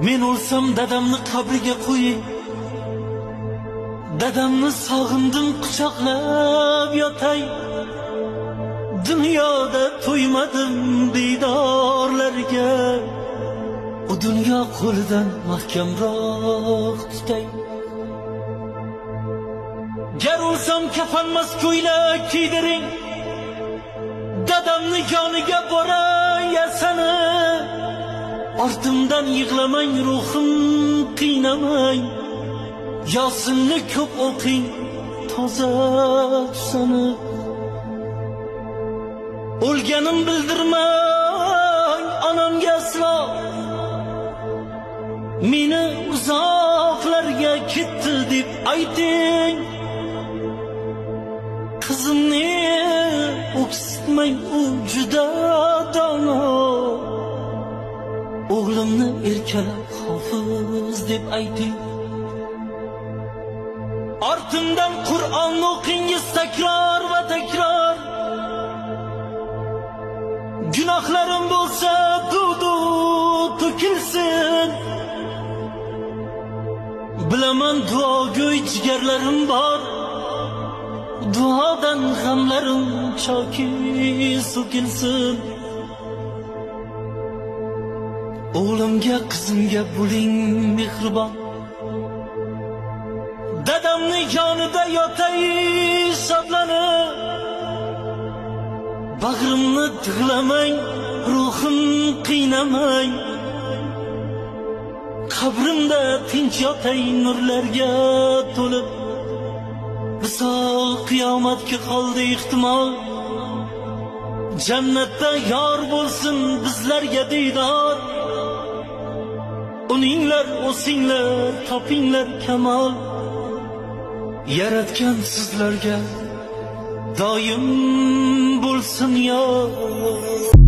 Men o'lsam dadamni qabriga qo'ying. Dadamni sog'indim quchoqlab yotay. Dunyoda to'ymadim diydorlarga. Bu dunyo qo'lidan mahkamroq tutay. Gar o'lsam kafanmas ko'ylak kiydiring. Dadamni yoniga boray yasani. Ortimdan yig'lamang, ruhim qiynamang. Yosinni ko'p o'qing, toza tusani. O'lganim bildirmang onamga aslo. Meni uzoqlarga ketdi deb ayting. Qizimni o'ksitmang, u juda dono. O'g'limni erkalab hofiz deb ayting. Ortimdan Qur'on o'qingiz takror va takror. Gunohlarim bo'lsa dudu to'kilsin. Bilaman duogo'y jigarlarim bor. Duodan g'amlarim choki so'kilsin. O'g'limga, qizimga bo'ling mehribon. Dadamni yonida yotay shodlanib. Bag'rimni tig'lamang, ruhim qiynamang. Qabrimda tinch yotay nurlarga to'lib. Visol qiyomatga qoldi ehtimol. Jannatda yor bo'lsin bizlarga diydor. Uninglar o'singlar, topinglar kamol. Yaratgan sizlarga doim bo'lsin yor.